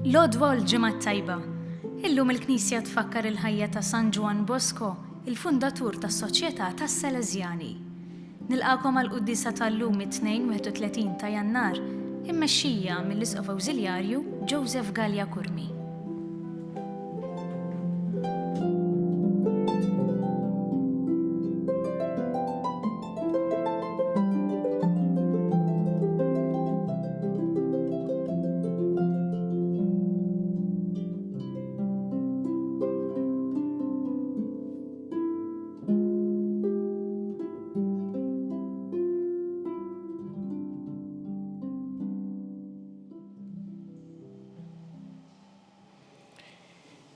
L-għodwa l-ġimgħa tajba. Illum il-Knisja tfakkar il-ħajja ta' San Juan Bosco, il-fundatur tas-Soċjetà tas-Salesjani. Nilqakom għall-qudiesa tal-lum it-2 ta' Jannar, immexxija mill-Isqof Awżiljarju Joseph Gallia Kurmi.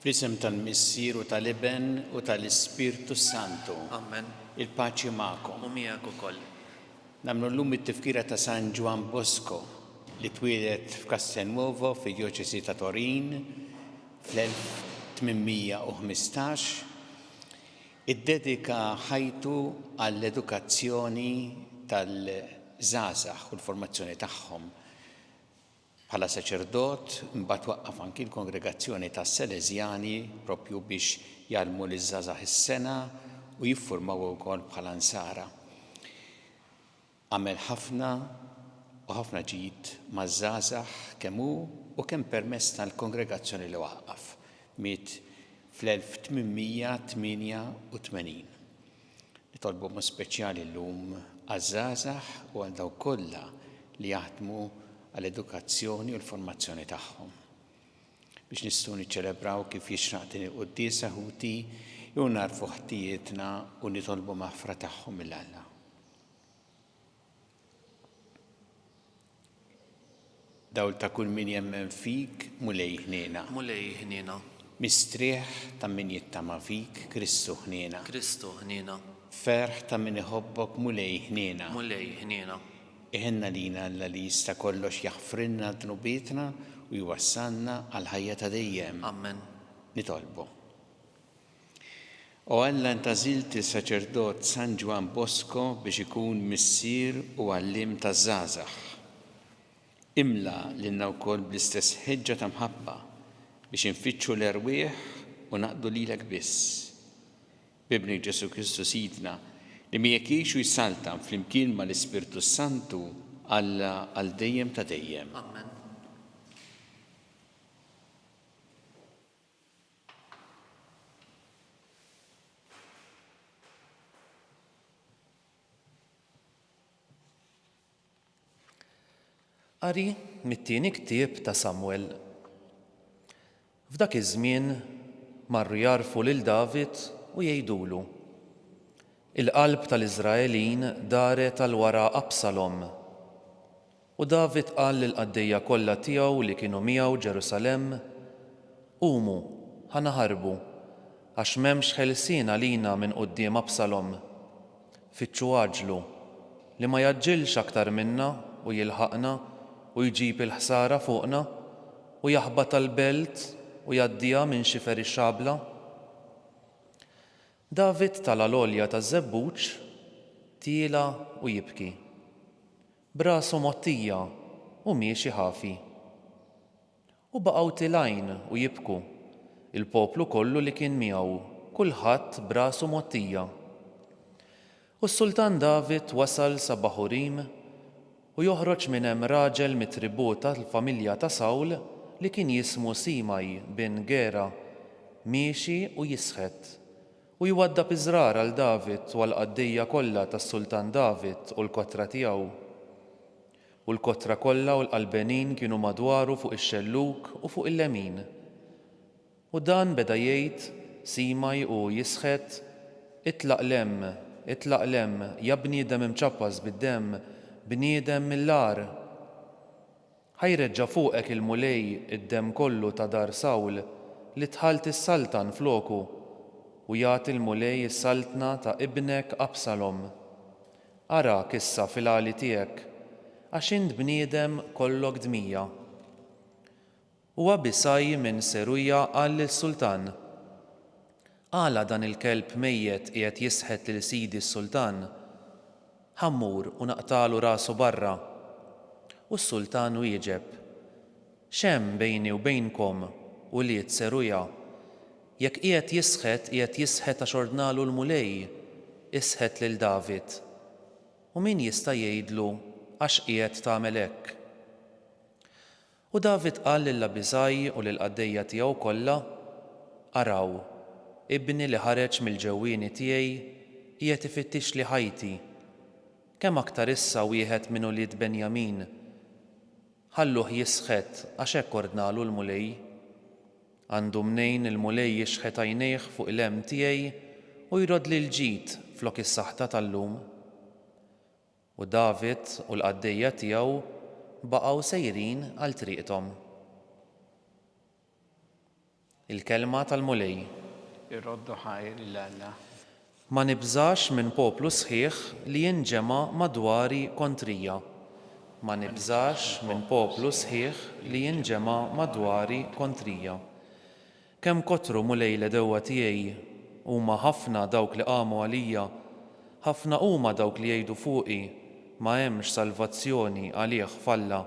Fl-isem tal-Missier u tal-Iben u tal-Ispirtu Santu. Amen. Il-paċi magħkom. U miegħek ukoll. Nagħmlu llum it-tifkira ta' San Juan Bosco li twieled f'Castelnuovo fid-Djoċesi ta' Torin fl-1815. Iddedika ħajtu għall-edukazzjoni tal-żgħażagħ u l-formazzjoni tagħhom. Bħala saċerdot, mbagħad waqqaf anki l-kongregazzjoni tas-Salesjani propju biex jgħallmu liż-żgħażagħ is-sena u jiffurmaw ukoll bħala nsara. Għamel ħafna ġid maż-żgħażagħ kemm hu u kemm permezz tal-kongregazzjoni li waqqaf. Miet fl-1888. Nitolbu mod speċjali llum għaż-żgħażagħ u għal dawk kollha li jaħdmu għall-edukazzjoni u l-formazzjoni tagħhom. Biex nistgħu niċċelebraw kif jixraq din il-quddiesa ħuti jew narfu ħtijietna u nitolbu maħfra tagħhom mill-Alla. Dawl ta' kull min jemmen fik mulej ħniena. Mulej ħniena. Mistrieħ ta' min jittama fik Kristu ħniena. Kristu ħniena. Ferħ ta' min iħobbok mulej ħniena. Mulej ħniena. Iħenna lina Alla li jista' kollox jaħfrinna dnubietna u jwassalna għal ħajja ta' dejjem. Amen. Nitolbu. O Alla ntażilt is-saċerdot San Juan Bosco biex ikun missier u għallim taż-żgħażagħ. Imla lilna wkoll bl-istess ħeġġa ta' mħabba biex infittxu l-erwieħ u naqdu lilek biss. Bibni Ġesu Kristu Sidna li miegħek jgħixu jissaltam flimkien mal-Ispirtu Santu għal dejjem ta' dejjem. Amen. Qari mit-tieni ktieb ta' Samwel. F'dak iż-żmien marru jarfu lil David u jgħidulu: il-qalb tal-Iżraelin daret għal wara Absalom. U David qal lill-qaddejja kollha tiegħu li kienu miegħu Ġerusalemm: qumu, ħanaħarbu, għax m'hemmx ħelsien għalina minn quddiem Absalom. Fittxu għaġlu li ma jaġġilx aktar minna u jilħaqna u jġib il-ħsara fuqna u jaħbad tal-belt u jgħaddija minn xifer ix-xabla. David tala l-olja ta' żebbuġ tiela u jibki. Brasu mottija u miexi ħafi. U baqgħu tilajn u jibku, il-poplu kollu li kien miegħu, kulħadd brasu mottija. U s-Sultan David wasal sa Baħurim u joħroġ minn hemm raġel mit-tribut tal-familja ta' Sawl li kien jismu Simaj bin Gera, miexi u jisħet. U jwaddab iżrar għal David u għall-qaddejja kollha tas-Sultan David u l-kotra tiegħu. U l-kotra kollha u l-qalbenin kienu madwaru fuq ix-xelluk u fuq il-lemin. U dan beda jgħid Simaj u jisħet: itlaq lem, ja bniedem imċappas bid-demm, bniedem mill-lar. Ħajreġġa' fuqek il-mulej id-demm kollu ta' dar Sawl li tħalt is-saltan floku u jagħti l-mulej is-saltna ta' ibnek Absalom. Arak issa fil-għali tiegħek, għax int bniedem kollok dmija. U Abisaj minn Seruja qal lis-sultan: Għala dan il-kelb mejjed qiegħed jisħet lil sidi s-sultan, ħammur u naqtalu rasu barra. U s-sultan wieġeb: X'hemm bejni u bejnkom u liet Seruja? Jekk qiegħed jisħet għax ordnalu l-mulej, isħet lil David. U min jista' jgħidlu għax qiegħed tagħmel hekk? U David qal lil Abisaj u lil qaddejja tiegħu kollha: Araw, ibni li ħareġ mill-ġewwieni tiegħi qiegħed ifittix li ħajti. Kemm aktar issa wieħed minn ulied Benjamin. Ħalluh jisħet għax hekk ordnalu l-mulej. Għandu mnejn il-mulej jixħet għajnejh fuq il-hemm tiegħi u jrod li l-ġid flok is-saħta tal-lum. U David u l-qaddejja tiegħu baqgħu sejrin għal triqthom. Il-kelma tal-mulej. Irroddu ħajr il-Alla. Ma nibżax minn poplu sħiħ li jinġema' madwari kontrija. Ma nibżax minn poplu sħiħ li jinġema' madwari kontrija. Kemm kotru mulej l-edewwa tiegħi, huma ħafna dawk li qamu għalija, ħafna huma dawk li jgħidu fuqi, ma hemmx salvazzjoni għalih falla.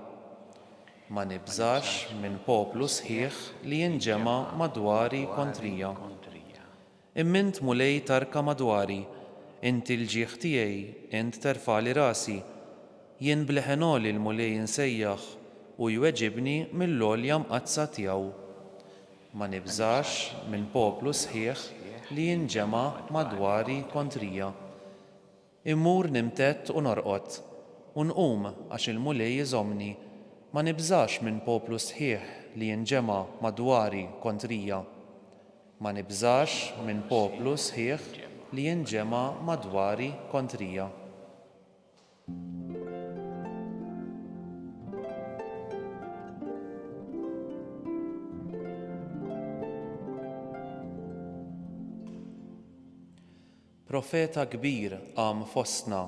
Ma nibżax minn poplu sħiħ li jinġema' madwari kontrija. Immint mulej tarka madwari, inti l-ġieħ tiegħi, int terfali rasi, jien bleħenoli l-mulej insejjaħ u jweġibni mill-għolja mqazza tiegħu. Ma nibżax minn poplu sħiħ li jinġema' madwari kontrija. Immur nimtett u norqod, u nqum għax il-mulej iżommni, ma nibżax minn poplu sħiħ li jinġema' madwari kontrija. Ma nibżax minn poplu sħiħ li jinġema' madwari kontrija. Profeta kbir qam fostna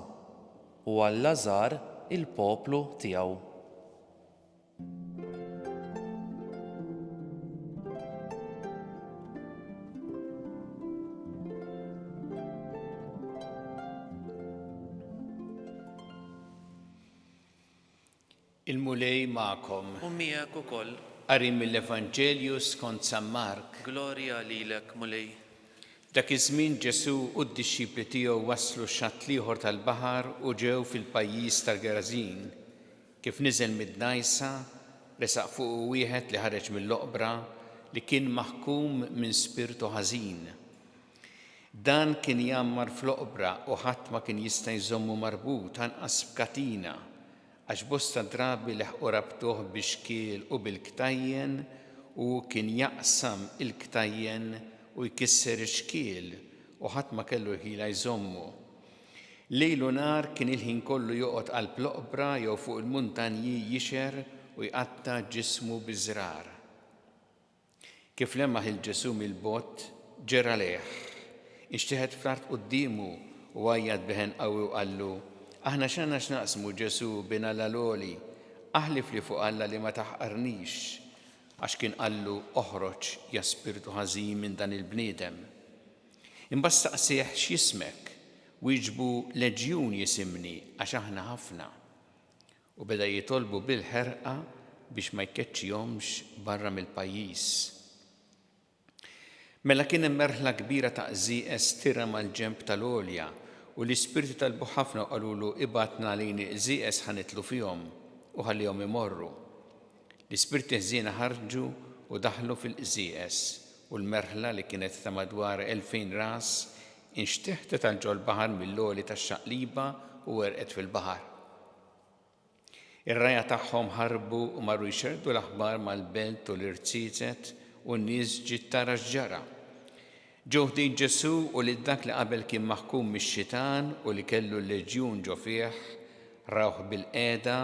u Alla żar il-poplu tiegħu. Il-mulej ma'kom. U miegħek ukoll. Qari mill-Evanġelju skont San Mark. Glorja lilek, mulej. Dak iż-żmien Ġesu u d-dixxipli tiegħu wasslu x-xatt ieħor tal-baħar u ġew fil-pajjiż tal-Gerażin. Kif niżel mid-dnajsa, resaq fuq wieħed li ħareġ mill-oqbra li kien maħkum minn spirtu ħażin. Dan kien jammar fl-oqbra u ħadd ma kien jista' jżommu marbut anqas b'katina għax bosta drabi leħqu rabtuh bix-xkiel u bil-ktajjen u kien jaqsam il-ktajjen u jkisser ix-xkiel u ħadd ma kellu ħila jżommu. Lejl u nar kien il-ħin kollu joqgħod qalb l-oqbra jew fuq il-muntanji jixer u jqatta' ġismu biżrar. Kif lemmaħ il-Ġesu mill-bott ġera leħ, inxtieħed fl-art qudiemu u għajjad beħen qawwi u qallu: Aħna x'għandna x'naqsmu Ġesu bina l-għaloli, aħlif li fuq Alla li ma taħqarnix, għax kien qallu oħroġ ja spiritu ħażin minn dan il-bniedem. Imbagħad staqsih x'jismek, wieġbu Leġjun jisimni għax aħna ħafna. U beda jitolbu bil-ħerqa biex ma jkeċċihomx barra mill-pajjiż. Mela kien hemm merħla kbira ta' qżieqes tira mal-ġenb tal-għolja u l-ispirti talbu ħafna u qalulu ibatna lejn qżieqes ħanitlu fihom u ħallihom imorru. L-ispirti ħżiena ħarġu u daħlu fil-qżieqes u l-merħla li kienet ta' madwar 2000 ras inxtieħtet għal ġol baħar mill-għoli tax-xaqliba u werqet fil-baħar. Ir-rajja tagħhom ħarbu u marru jxerdu l-aħbar mal-belt u l-irċiċet u n-nies ġiet tara x'ġara. Ġew ħdejn Ġesu u lil dak li qabel kien maħkum mix-xitan u li kellu l-leġjun ġo fih, rawh bil-qiegħda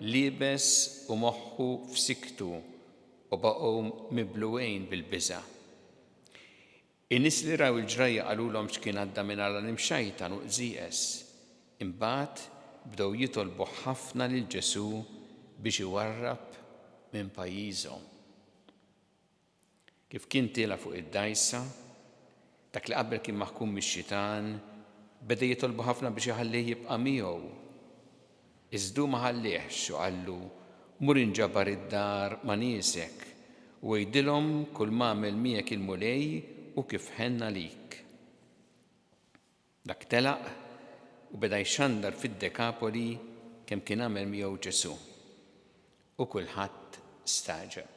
liebes u moħħu f'siktu u baqgħu mibluwejn bil-biża'. In-nies li raw il-ġrajja qalulhom x'kien għadda minn alla nimxajtan u qżieqes. Imbagħad bdew jitolbu ħafna lil Ġesu biex iwarrab minn pajjiżhom. Kif kien tiela fuq id-dajsa, dak li qabel kien maħkum mix-xitan, beda jitolbu ħafna biex iħallih jibqa' miegħu. Iżdu ma ħallihx u qallu mur inġabar id-dar ma' niesek u jgħidilhom kull ma għamel miegħek il-mulej u kif ħenna lik. Dak telaq u beda jxandar fid-Dekapoli kemm kien għamel miegħu Ġesu. U kulħadd staġeb.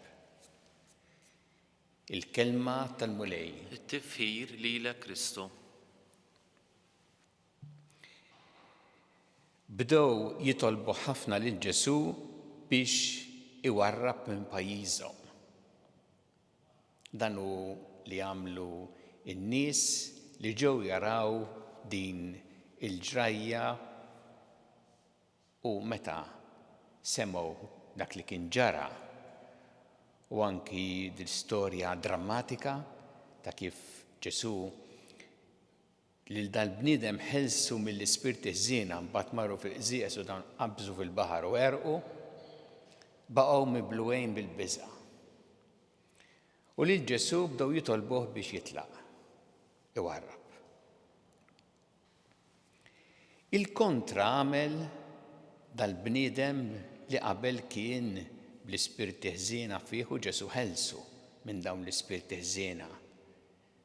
Il-kelma tal-mulej. it-tifħir lilek Kristu. Bdew jitolbu ħafna lil Ġesu biex iwarrab minn pajjiżhom. Dan hu li għamlu n-nies li ġew jaraw din il-ġrajja u meta semgħu dak li kien ġara u anki dil-storja drammatika ta' kif Ġesu lil dal-bniedem ħelsu mill-ispirti ħżiena mbagħad marru fil-qżieqes u dan qabżu fil-baħar u għerqu, baqgħu mibluwejn bil-biża'. U lil Ġesu bdew jitolbuh biex jitlaq, iwarrab. Il-kontra għamel dal-bniedem li qabel kien bl-ispirti ħżiena fih u Ġesu ħelsu minn dawn l-ispirti ħżiena.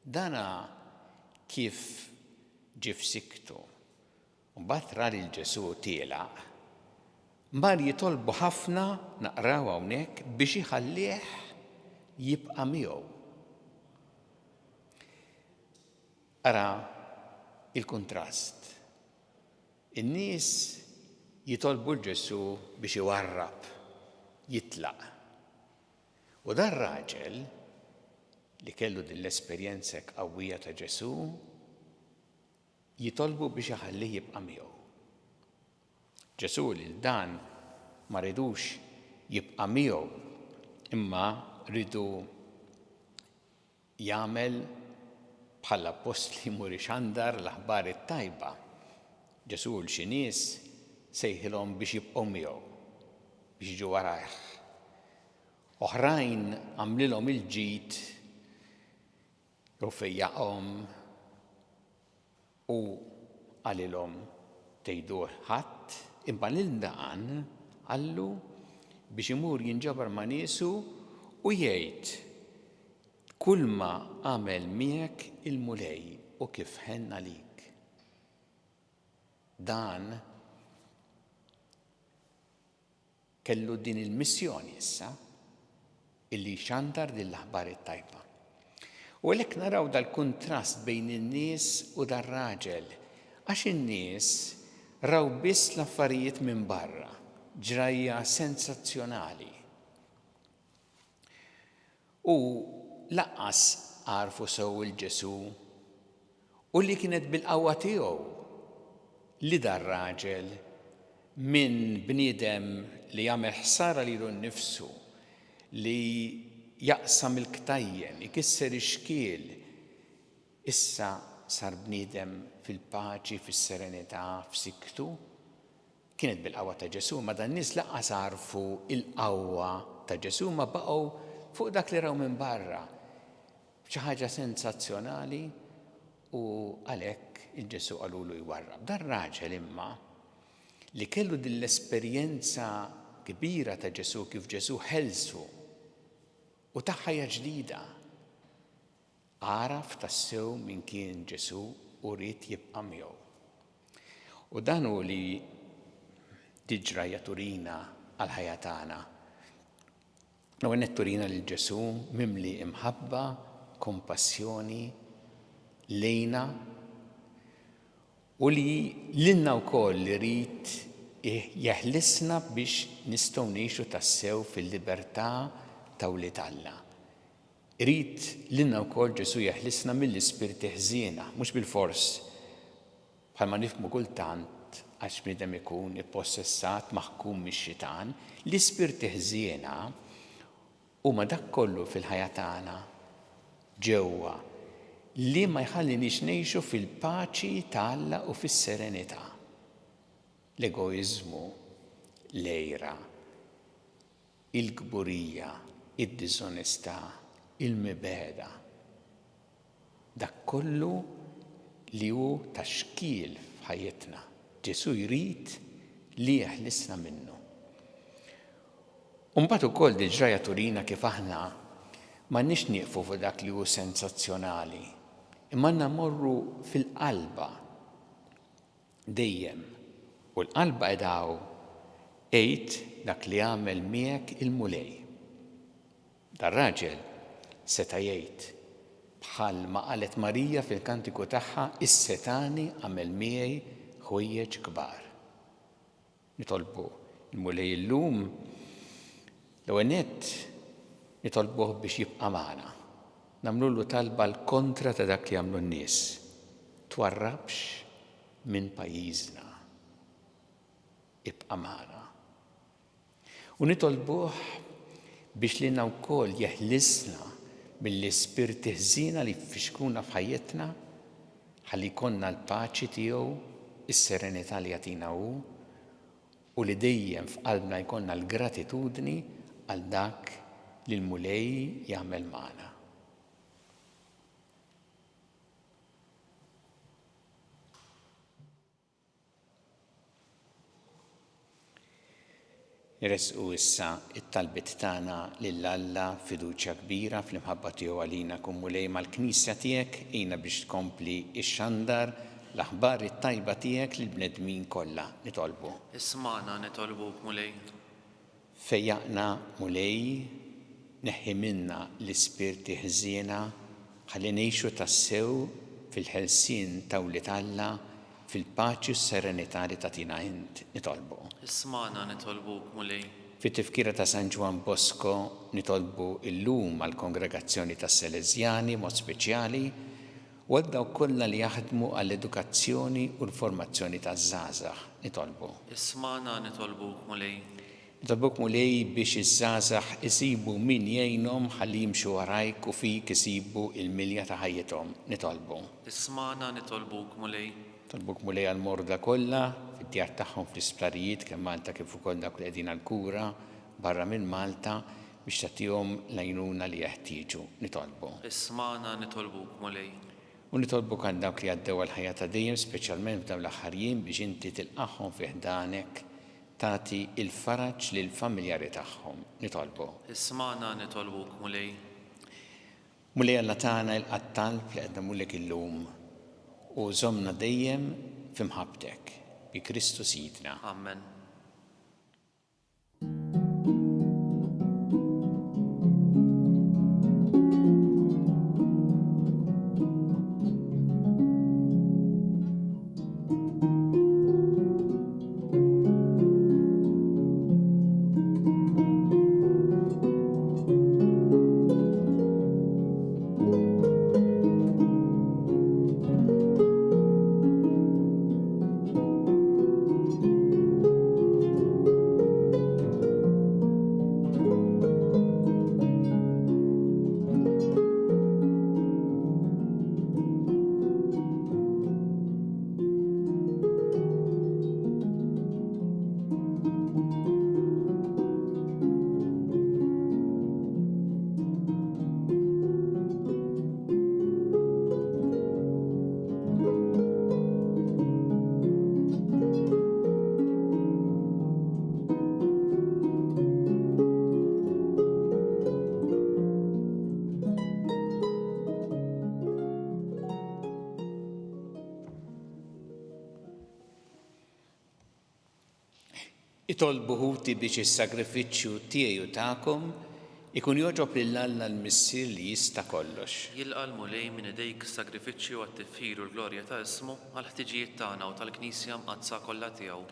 Dana kif ġie f'siktu. Mbagħad ra lil Ġesu tielaq, mar jitolbu ħafna naqraw hawnhekk biex iħallih jibqa' miegħu. Ara il-kuntrast. In-nies jitolbu l-Ġesu biex iwarrab, jitlaq. U dan raġel li kellu din l-esperjenza qawwija ta' Ġesu jitolbu biex iħallih jibqa' miegħu. Ġesu lil dan ma ridux jibqa' miegħu, imma ridu jagħmel bħala post li jmur ixandar l-aħbar it-tajba. Ġesu l xi nies sejħilhom biex jibqgħu miegħu, biex jiġu warajh. Oħrajn għamlilhom il-ġid jew fejjaqhom u għalilhom tgħiduh ħadd, imma lil dan għallu biex imur jinġabar ma' niesu u jgħid kull ma għamel miegħek il-mulej u kif ħenna lik. Dan kellu din il-missjoni issa illi xandar din l-aħbar it-tajba. U għalhekk naraw dal-kuntrast bejn in-nies u dar-raġel, għax in-nies raw biss l-affarijiet minn barra, ġrajja sensazzjonali. U laqqas għarfu sew il-Ġesu u li kienet bil-qawwa tiegħu li dar-raġel minn bniedem li jagħmel ħsara lilu nnifsu, li jaqsam il-ktajjen, ikisser ix-xkiel, issa sar bniedem fil-paċi, fis-serenità, f'siktu. Kienet bil-qawwa ta' Ġesu, ma dan nies laqqas għarfu il-qawwa ta' Ġesu ma baqgħu fuq dak li raw minn barra. Xi ħaġa sensazzjonali u għalhekk il-Ġesu qalulu jwarrab. Dan raġel imma li kellu din l-esperjenza kbira ta' Ġesu kif Ġesu ħelsu u ta' ħajja ġdida. Għaraf tassew min kien Ġesu u rid jibqa' miegħu. U dan hu li tiġra jaturina għal ħajja tagħna. Nawwenet turina lil Ġesu mimli imħabba, kompassjoni, lejna u li lilna wkoll li rid jeħlisna biex nistgħu ngħixu tassew fil-libertà ta' wlied Alla. Irid lilna wkoll Ġesu jeħlisna mill-ispirti ħżiena, mhux bil-fors bħalma nifhmu kultant għax bniedem ikun ippossessat maħkum mix-xitan, l-ispirti ħżiena huma dak kollu fil-ħajja tagħna ġewwa li ma jħallinix ngħixu fil-paċi ta' Alla u fis-serenità. l-egoizmu, l-ejra, il-gburija, id-disonestà, il-mibeda. Dak kollu li hu taxkil f'ħajjitna. Ġesu jrid li jeħlisna minnu. Mbagħad ukoll diġraja turina kif aħna m'għandniex nieqfu fuq dak li hu sensazzjonali, imma għandna mmorru fil-qalba dejjem. U l-qalba edaw ejt dak li għamel miegħek il-mulej. Dar-raġel seta' jgħid bħal ma qalet Marija fil-kantiku tagħha, is-setani għamel miegħi ħwejjeġ kbar. Nitolbu il-mulej illum l-ewwel nett nitolbuh biex jibqa' magħna. Nagħmlulu talba l-kontra ta' dak li jagħmlu n-nies. Twarrabx minn pajjiżna. Ibqa' magħna. U nitolbuh biex lilna wkoll jeħlisna mill-ispirti ħżiena li jfixkluna f'ħajjitna ħalli jkollna l-paċi tiegħu, is-serenità li jagħtina hu, u li dejjem f'qalbna jkollna l-gratitudni għal dak li l-mulej jagħmel magħna. Nresqu issa it-talbit tagħna lill-Alla fiduċja kbira fl-imħabba tiegħu għalina kun mulej mal-Knisja tiegħek ejna biex tkompli x-xandar l-aħbar it-tajba tiegħek lill-bnedmin kollha nitolbu. Isma'na nitolbuk mulej. Fejjaqna mulej, neħħi minna l-ispirti ħżiena ħalli ngħixu tassew fil-ħelsien ta' Wlied Alla fil-paċi u s-serenità li tagħtina int nitolbu. Isma'na nitolbuk mulej. Fit-tifkira ta' San Ġwan Bosco nitolbu illum għall-Kongregazzjoni tas-Salesjani mod speċjali u għal dawk kollha li jaħdmu għall-edukazzjoni u l-formazzjoni taż-żgħażagħ nitolbu. Isma'na nitolbuk mulej. Nitolbuk mulej biex iż-żgħażagħ isibu min jgħinhom ħalli jimxu warajk u fik isibu l-milja ta' ħajjithom nitolbu. Isma'na nitolbuk mulej. Nitolbuk mulej għall-morda kollha fid-djar tagħhom fl-isptarijiet kemm Malta kif ukoll dak li qegħdin għall-kura barra minn Malta biex tagħtihom l-għajnuna li jeħtieġu nitolbu. Isma'na nitolbuk mulej. U nitolbuk għal dawk li għaddew għall-ħajja ta' dejjem speċjalment f'dawn l-aħħar jiem biex inti tilqahom fi ħdanek tagħti il-faraġ lill-familjari tagħhom nitolbu. Isma'na nitolbuk mulej. Mulej Alla tagħna il-qattalb li qed nagħmulek illum u żommna dejjem f'imħabbtek bi Kristu Sidna. Amen. Itolbu ħuti biex is-sagrifiċċju tiegħi u tagħkom ikun joġob lill-Alla l-Missier li jista' kollox. Jilqa' l-mulej minn idejk sagrifiċċju għat-tifħir u l-glorja ta' ismu għall-ħtiġijiet tagħna u tal-Knisja mqazza kollha tiegħu.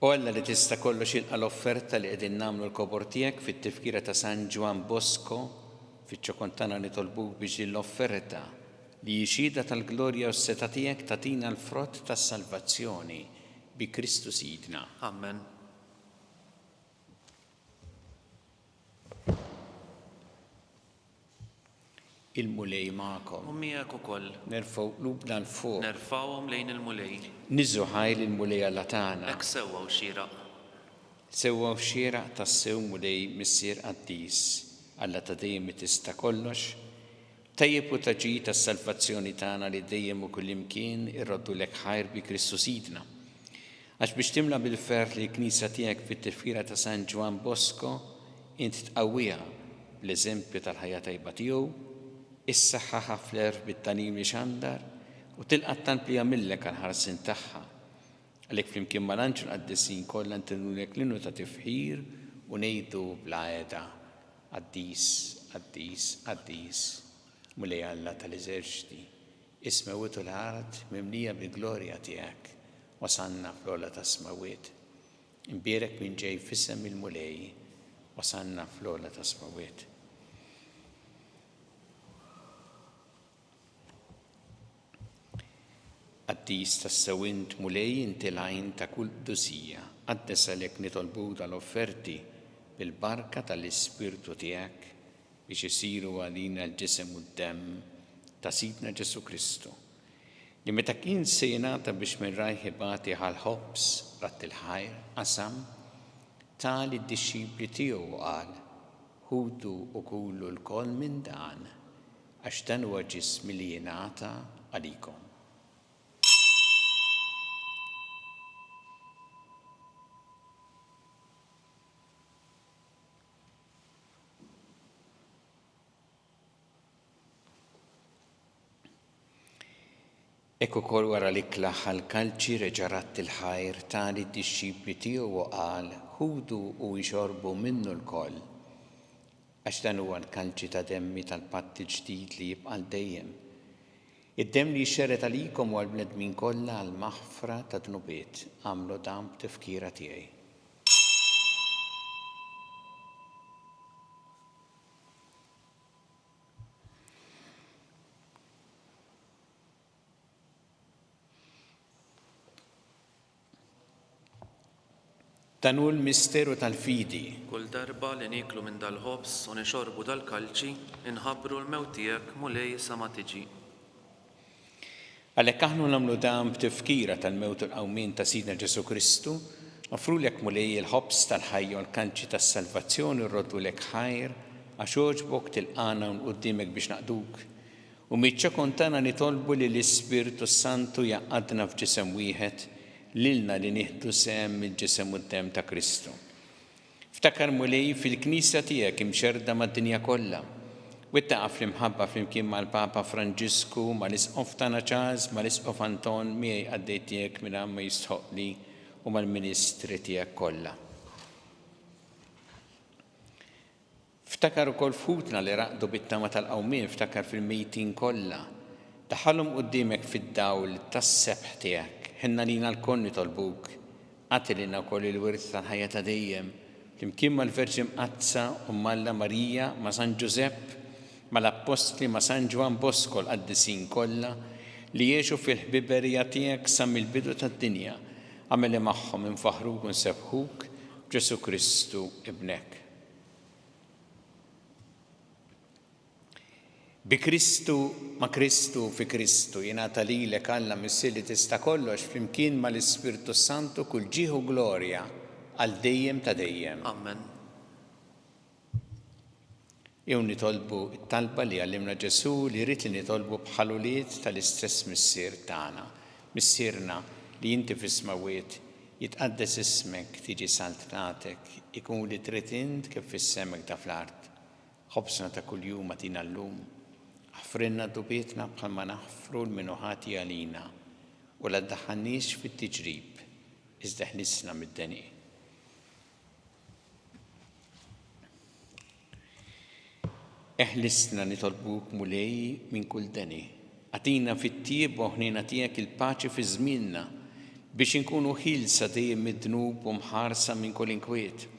U Alla li tista' kollox jilqa' l-offerta li qegħdin nagħmlu l-kobor tiegħek fit-tifkira ta' San Ġwan Bosco fiċ-ċokontana nitolbuk biex l-offerta li jixida tal-glorja u s-seta tiegħek tagħtina l-frott tas-salvazzjoni bi Kristu Sidna. Amen. il-mulej ma'kom. U miegħek ukoll. Nerfgħu qlubna l-fuq. Nerfawhom lejn il-mulej. Niżu ħajl il-mulej Alla tagħna. Hekk sewwa xieraq. Sewwa xieraq tassew mulej missier qaddis Alla ta' dejjem tista' kollox. Tajjeb u taġi tas-salvazzjoni tagħna li dejjem u kullimkien irroddulek ħajr bi Kristu Sidna. Għax biex timla bil-fer li l-Knisja tiegħek fit-tifkira ta' San Ġwan Bosco, int tqawwiha bl-eżempju tal-ħajja tajba tiegħu, issaħħaħa fl-erf bit-tanim li xandar u tilqa' tant li jagħmilek għall-ħarsin tagħha. Għalhekk flimkien mal-anġel qaddisin kollha ntenulek l-innu ta' tifħir u ngħidu bl-għeda qaddis, qaddis, qaddis. Mulej Alla tal-eżerċiti, ismewtu l-art mimlija bil-glorja tiegħek, wasanna fl-ola ta' smawiet. Imbierek minn ġej fissem il-mulej, wasanna fl-ola ta' smawiet. Qaddis tas-sewint mulej inti l-għajn ta' kull qdusija, għaddesalek nitolbu tal-offerti bil-barka tal-Ispirtu tiegħek biex isiru għalina l-ġisem u d-demm ta' Sidna Ġesu Kristu. Li meta kien se jingħata biex minn rajħibati ħal-ħobs rat il-ħajr qasam, tali d-dixxipli tiegħu qal, ħudu u kulu l-koll minn dan, għax dan huwa ġismi li jingħata għalikom. Ekku kol wara li klaħħa l-kalċi reġarat il-ħajr tali d-dixxipli tiegħu u qal, ħudu u jxorbu minnu l-koll. Għax dan huwa l-kalċi ta' demmi tal-patt il-ġdid li jibqa' dejjem. Id-demm li jxerret għalikom u għall-bnedmin kollha għall-maħfra ta' dnubiet, għamlu dan b'tifkira tiegħi. Dan hu l-misteru tal-fidi. Kull darba li niklu minn dal-ħobs u nixorbu dal-kalċi, inħabbru l-mewt tiegħek mulej sa ma tiġi. Għalhekk aħna nagħmlu dan b'tifkira tal-mewt u l-qawmien ta' Sidna Ġesu Kristu, offrulek mulej il-ħobs tal-ħajja u l-kalċi tas-salvazzjoni rroddulek ħajr għax ogħġbok tilqana quddiemek biex naqduk. U miċ-ċokon tagħna nitolbu li l-Ispirtu Santu jaqgħadna f'ġisem wieħed lilna li nieħdu sehem mill-ġisem u d-demm ta' Kristu. Ftakar mulej fil-Knisja tiegħek imxerda mad-dinja kollha. Wittaqa' fl-imħabba flimkien mal-Papa Franġisku, mal-Isqof tagħna Charles, mal-Isqof Anton miegħi għaddej tiegħek minn ma jistħoqli u mal-Ministri tiegħek kollha. Ftakar ukoll futna li raqdu bit-tama tal-qawmien, ftakar fil-mejtin kollha. Daħħalhom quddiemek fid-dawl tas-sebħ tiegħek. Ħenna lina l-koll nitolbuk, għatilina wkoll il-wirt tal-ħajja ta' dejjem, flimkien mal-Verġi Mqazza u Malla Marija ma' San Ġusepp, mal-Apostli ma' San Ġwan Bosco l-qaddisin kollha li jgħixu fil-ħbiberija tiegħek sa mill-bidu tad-dinja, għamel magħhom infaħruk u nsebħuk b'Ġesu Kristu ibnek. Bi Kristu ma' Kristu fi Kristu jingħata lilek Alla missier li tista' kollox flimkien mal-Ispirtu Santu kull ġieħu glorja għal dejjem ta' dejjem. Amen. Jew nitolbu t-talba li għallimna Ġesu li jrid li nitolbu bħaluliet tal-istess missier tagħna. Missierna li inti fis-smawiet jitqaddes ismek, tiġi saltnatek, ikun li trid int kif fis-semek ta' fl-art. Ħobsna ta' kuljum atina llum. Ħfrinna dubietna bħalma naħfru l-minuħati għalina u la ddaħħalniex fit-tiġrib, iżda ħlisna mid-deni. Eħlisna nitolbuk mulej minn kull deni. Għatina fit-tieb u ħnina tiegħek il-paċi fi żmienna biex inkunu ħilsa dejjem mid-dnub u mħarsa minn kull inkwiet.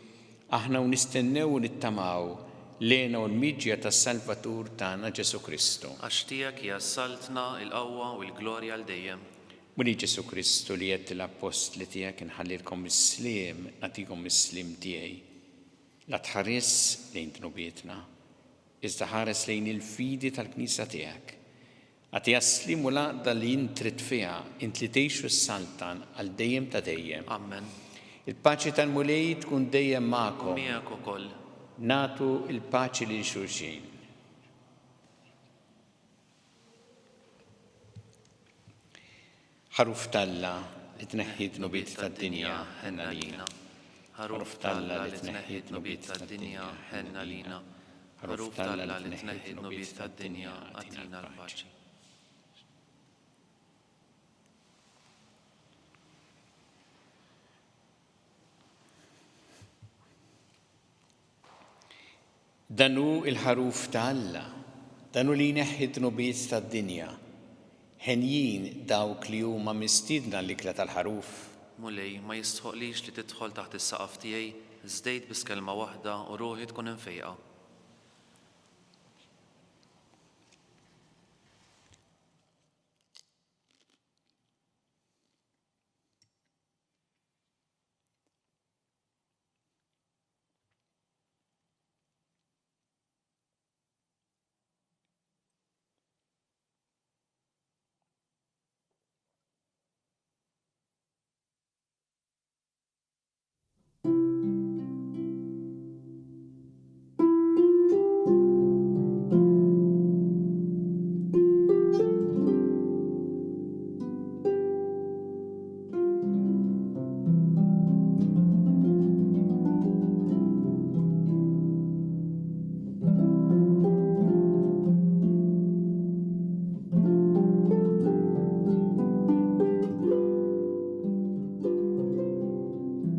Aħna u nistennew u nittamaw lejna u l-miġja tas-Salvatur tagħna Ġesu Kristu. Għax tiegħek hija s-saltna, il-qawwa u l-glorja għal dejjem. Muni Ġesu Kristu li qed l-apostli tiegħek inħallilkom is-sliem, nagħtikom is-sliem tiegħi. La tħares lejn dnubietna, iżda ħares lejn il-fidi tal-Knisja tiegħek. Għati jaslim u laqda li jintrit fiha int li tgħixu s-saltan għal dejjem ta' dejjem. Amen. Il-paċi tal-mulej tkun dejjem magħkom. Miegħek ukoll. Natu il-paċi lil xulxin. ħaruf talla li tneħħi d-nubiet tad-dinja ħenna lina. Ħaruf talla li tneħħi d-nubiet tad-dinja ħenna lina. Ħaruf talla li tneħħi d-nubiet tad-dinja għatina l-paċi. Danu il-ħaruf ta' Alla, danu li jneħħi d-nubiet tad-dinja. Ħenjin dawk li huma mistiedna l-ikla tal-ħaruf. Mulej, ma jistħoqlix li tidħol taħt is-saqaf tiegħi, żdejt biss kelma waħda u ruħi tkun infejqa.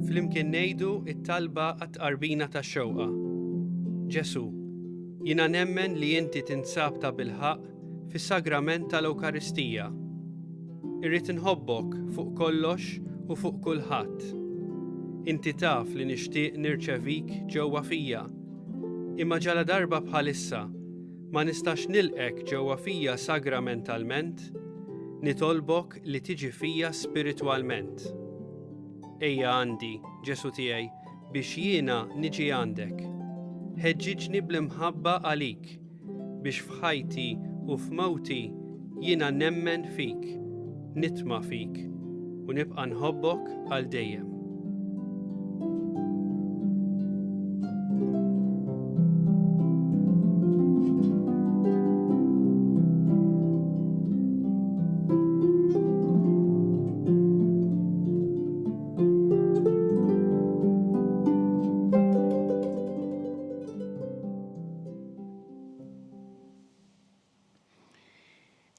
Flimkien ngħidu t-talba għat-qarbina tax-xewqa. Ġesu, jiena nemmen li inti tinsab ta' bilħaq fis-sagrament tal-Ewkaristija. Irrid inħobbok fuq kollox u fuq kulħadd. Inti taf li nixtieq nirċevik ġewwa fija, imma ġala darba bħalissa ma nistax nilqek ġewwa fija sagramentalment, nitolbok li tiġi fija spiritwalment. Ejja għandi, Ġesu tiegħi, biex jiena niġi għandek. Ħeġġiġni bl-imħabba għalik, biex f'ħajti u f'mewti jiena nemmen fik, nitma' fik u nibqa' nħobbok għal dejjem.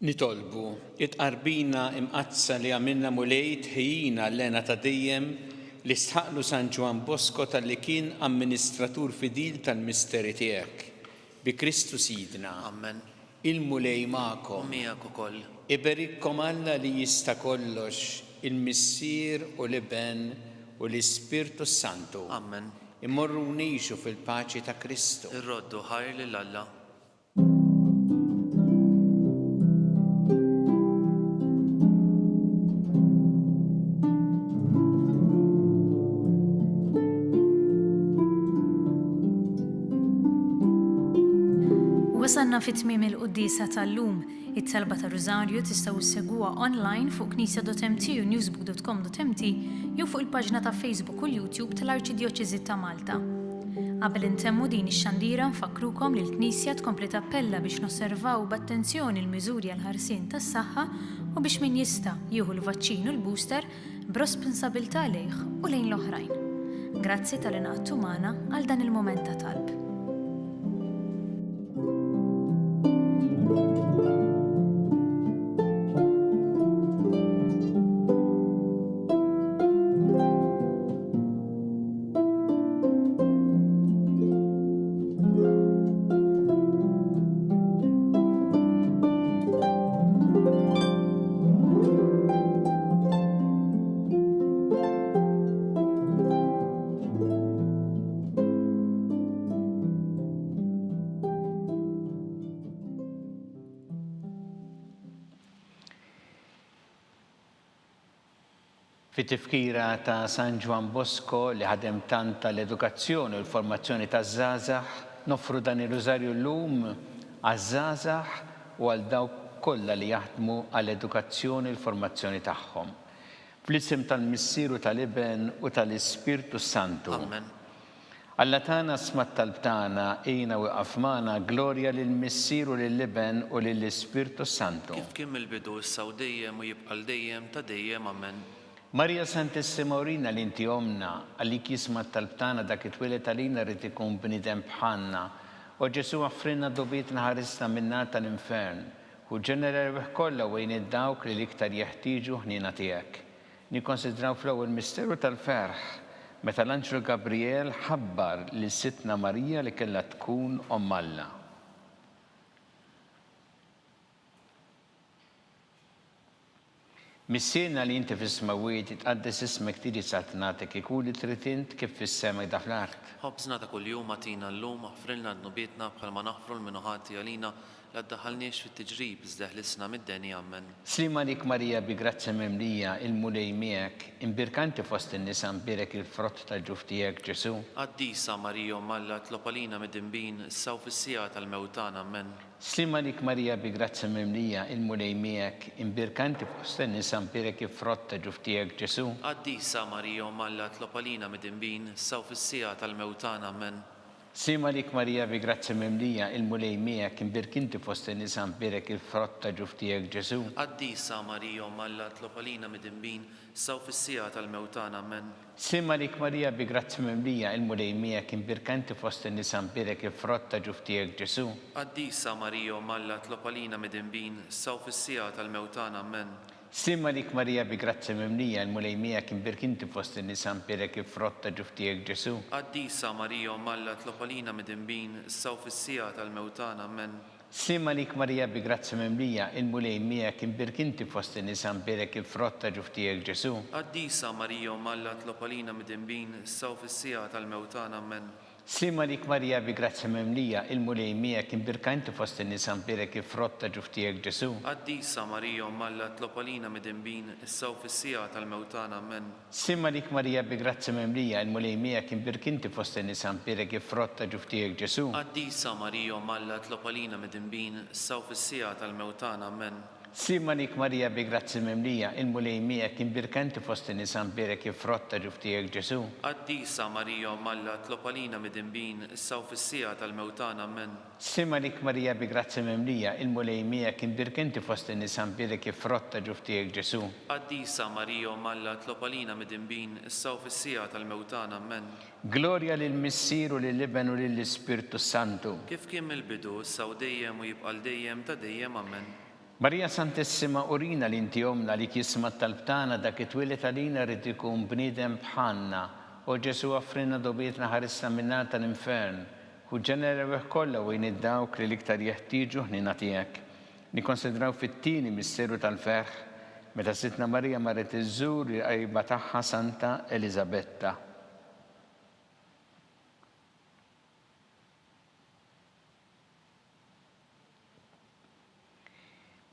Nitolbu, it-qarbina imqazza li għamilna mulej tħejjina l-lena ta' dejjem li sħaqlu San Ġwan Bosco tal-li kien amministratur fidil tal-misteri tiegħek. Bi Kristu Sidna. Amen. Il-mulej magħkom. Miegħek ukoll. Iberikkom Alla li jista' kollox, il-Missier u l-Iben u l-Ispirtu Santu. Amen. Immorru nixu fil-paċi ta' Kristu. Irroddu ħajr lil Alla. Wasanna fit-tmiem il-qudiesa tal-lum, it-talba ta' Rożarju tistgħu issegwuha online fuq knisja.mt u newsbook.com.mt jew fuq il-paġna ta' Facebook u YouTube tal-Arċidjoċeżi ta' Malta. Qabel intemmu din ix-xandira nfakkrukom li l-Knisja tkompli tappella biex nosservaw b'attenzjoni l-miżuri għal ħarsien tas-saħħa u biex min jista' jieħu l-vaċċin u l-booster b'responsabbiltà lejh u lejn l-oħrajn. Grazzi tal-ingħattu magħna għal dan il-mument ta' talb. Fit-tifkira ta' San Ġwan Bosco li ħadem tant tal-edukazzjoni u l-formazzjoni taż-żgħażagħ, Noffru dan ir-Rużarju llum għaż-żgħażagħ u għal dawk kollha li jaħdmu għall-edukazzjoni u l-formazzjoni tagħhom. Fl-isem tal-Missieru tal-Iben u tal-Ispirtu Santu. Amen. Alla tagħna smat tal-btana ejna u qafmana glorja lill-Missieru lill-Iben u lill-Ispirtu Santu. Kif kien mill-bidu issa u dejjem u jibqa' dejjem ta' dejjem. Amen. Marja Santissima urina li inti omna għalik jismat tal-btana dak it-twilet għalina rrid ikun bniedem bħalna. U Ġesu għaffrinna dobiet nħarisna minna tal-infern u ġenerew kollha wejn id-dawk li l-iktar jeħtieġu ħnina tiegħek. Nikkonsidraw fl-ewwel misteru tal-ferħ meta l-Anġlu Gabriel ħabbar li sitna Marija li kellha tkun Omm Alla. Missiena li inti fis-smawiet tqaddis ismek tiġi saltnatek ikun li trid int kif fis-sema da fl-art. Ħobżna ta' kuljum għatina llum aħfrilna d-nubietna bħalma naħfru l-minuħati għalina la ddaħħalniex fit-tiġrib iżda ħlisna mid-deni. Amen. Slima lik Marija bi grazzi memlija il-mulej miegħek, imbirkanti fost in-nisa mbirek il-frott tal-ġuf tiegħek Ġesu. Qaddisa Marija Omm Alla tlopalina mid-dinbin issaw fis-sija tal-mewtan. Amen. Slima lik Marija bi grazzi memlija il-mulej miegħek, imbirkanti fost in-nisa mbirek il-frott tal-ġuf tiegħek Ġesu. Qaddisa Marija Omm Alla tlopalina mid-dinbin issaw fis-sija tal-mewtan. Amen. Slima lik Marija bi grazzi memlija il-mulej miegħek, imbirkinti fost in-nisa mbirek il-frott tal-ġuf tiegħek Ġesu. Qaddisa Marija Omm Alla tlopalina mid-dinbin issaw fis-sija tal-mewtan. Amen. Slima lik Marija bi grazzi memlija il-mulej miegħek, imbirkanti fost in-nisa mbirek il-frott tal-ġuf tiegħek Ġesu. Qaddisa Marija Omm Alla tlopalina mid-dinbin issaw fis-sija tal-mewtan. Amen. Slima lik Marija bi grazzi memlija il-mulej miegħek, imbirkinti fost in-nisa mbirek il-frott tal-ġuf tiegħek Ġesu. Qaddisa Marija Omm Alla tlopalina mid-dinbin issaw fis-sija tal-mewtan. Amen. Slima lik Marija bi grazzi memlija il-mulej miegħek, imbirkinti fost in-nisa mbirek il-frott tal-ġuf tiegħek Ġesu. Qaddisa Marija Omm Alla tlopalina mid-dinbin issaw fis-sija tal-mewtan. Amen. Slima lik Marija bi grazzi memlija il-mulej miegħek, imbirkanti fost in-nisa mbirek il-frott tal-ġuf tiegħek Ġesu. Qaddisa Marija Omm Alla tlopalina mid-dinbin issaw fis-sija tal-mewtan. Amen. Slima lik Marija bi grazzi memlija il-mulej miegħek, imbirkinti fost in-nisa mbirek il-frott tal-ġuf tiegħek Ġesu. Qaddisa Marija Omm Alla tlopalina mid-dinbin issaw fis-sija tal-mewtan. Amen. Slima lik Marija bi grazzi memlija il-mulej miegħek, imbirkanti fost in-nisa mbirek il-frott tal-ġuf tiegħek Ġesu. Qaddisa Marija Omm Alla tlopalina mid-dinbin issaw fis-sija tal-mewtan. Amen. Slima lik Marija bi grazzi memlija il-mulej miegħek, imbirkinti fost in-nisa mbirek il-frott tal-ġuf tiegħek Ġesu. Qaddisa Marija Omm Alla tlopalina mid-dinbin issaw fis-sija tal-mewtan. Amen. Glorja lill-Missieru lill-Iben u lill-Ispirtu Santu. Kif kien mill-bidu issa u dejjem u jibqa' dejjem ta' dejjem. Amen. Marija Santissima urina li inti omna li kismat tal-btana dak it-twilet għalina rrid ikun bniedem bħalna u Ġesu għaffrinna dobietna ħarisna minna tal-infern u ġenerew kollha wejn id-dawk li l-iktar jeħtieġu ħnina tiegħek. Nikkonsidraw fit-tieni misteru tal-ferħ meta sitna Marija marret iżżur il-qrieba tagħha Santa Elisabetta.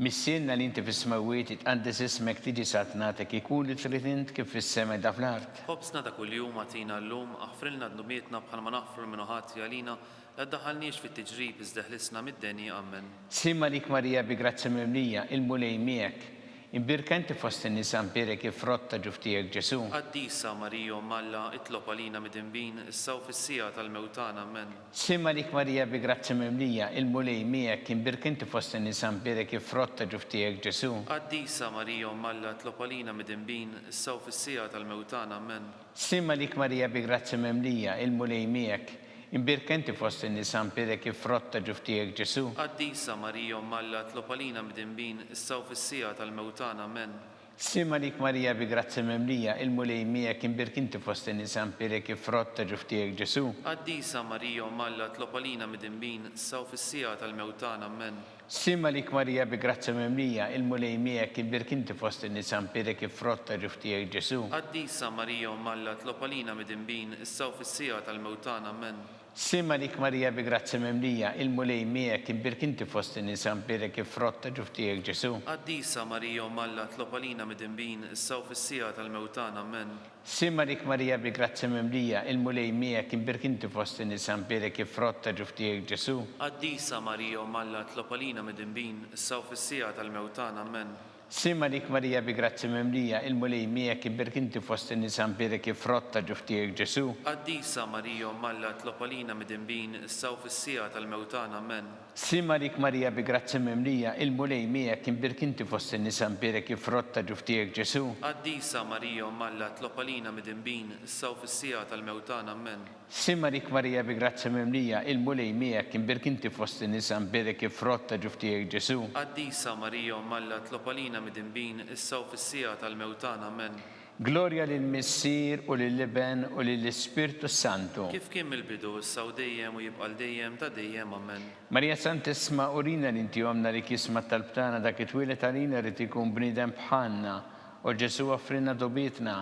Missienna li inti fis-smawiet tqaddis ismek tiġi saltnatek ikun li trid int kif fis-sema da fl-art. Ħobsna ta' kuljum għatina llum aħfrilna d-nubietna bħalma naħfru l-minuħati għalina la ddaħħalniex fit-tiġrib iżda ħlisna mid-deni. Amen. Slima lik Marija bi grazzi memlija il-mulej miegħek, imbirkanti fost in-nisa mbirek il-frott tal-ġuf tiegħek Ġesu. Qaddisa Marija Omm Alla itlopalina mid-dinbin issaw fis-sija tal-mewtan. Amen. Slima lik Marija bi grazzi memlija il-mulej miegħek, imbirkanti fost in-nisa mbirek il-frott tal-ġuf tiegħek Ġesu. Qaddisa Marija Omm Alla itlopalina mid-dinbin issaw fis-sija tal-mewtan. Amen. Slima lik Marija bi grazzi memlija il-mulej miegħek, imbirkanti fost in-nisa mbirek il-frott tal-ġuf tiegħek Ġesu. Qaddisa Marija Omm Alla itlopalina mid-dinbin issaw fis-sija tal-mewtan. Amen. Slima lik Marija bi grazzi memlija il-mulej miegħek, imbirkanti fost in-nisa mbirek il-frott tal-ġuf tiegħek Ġesu. Qaddisa Marija Omm Alla itlopalina mid-dinbin issaw fis-sija tal-mewtan. Amen. Slima lik Marija bi grazzi memlija il-mulej miegħek, imbirkanti fost in-nisa mbirek il-frott tal-ġuf tiegħek Ġesu. Qaddisa Marija Omm Alla itlopalina mid-dinbin issaw fis-sija tal-mewtan. Amen. Simma dik Marija bi grazzi memlija, il-mulej miegħek imbirk inti fost in-nisa mbirek ifrotta ġuftijek Ġesu. Qaddisa Marija Malla tlob għalina midinbin issa u fis-sija tal-mewtana amen. Simma dik Marija bi grazzi memlija, il-mulej miegħek imbirk inti fost in-nisa mbirek ifrotta ġuftijek Ġesu. Qaddisa Marija Malla tlob għalina midinbin issa u fis-sija tal-mewtana amen. Simma dik Marija bi grazzi memlija, il-mulej miegħek imbirk inti fost in-nisa mbirek ifrotta ġuftijek Ġesu. Qaddisa Marija Malla tlob għalina midinbin issa u fis-sija tal-mewtana amen. Simma dik Marija bi grazzi memlija, il-mulej miegħek imbirk inti fost in-nisa mbirek ifrotta ġuftijek Ġesu. Qaddisa Marija Malla tlob għalina midinbin issa u fis-sija tal-mewtana amen. Simma dik Marija bi grazzi memlija, il-mulej miegħek imbirk inti fost in-nisa mbirek ifrotta ġuftijek Ġesu. Qaddisa Marija Malla tlob għalina midinbin issa u fis-sija tal-mewtana amen. Gloria lill-Missier u lill-Iben u lill-Ispirtu Santu. Kif kien mill-bidu issa u dejjem u jibqa' dejjem ta' dejjem amen. Marija Santissima urina li inti għomna li kisma tal-btana dak it-twilet għalina li tikun bnidem bħalna u Ġesu offrina dobitna,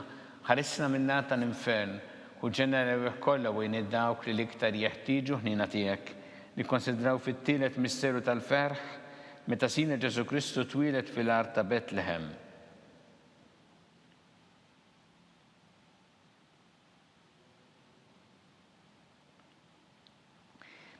ħarisna minnata l-infern u ġenera kollha u dawk li l-iktar jeħtieġu ħnina tiegħek. Li konsidraw fit-tielet misteru tal-ferħ meta sina Ġesu Kristu twilet fil-art ta' Betlehem.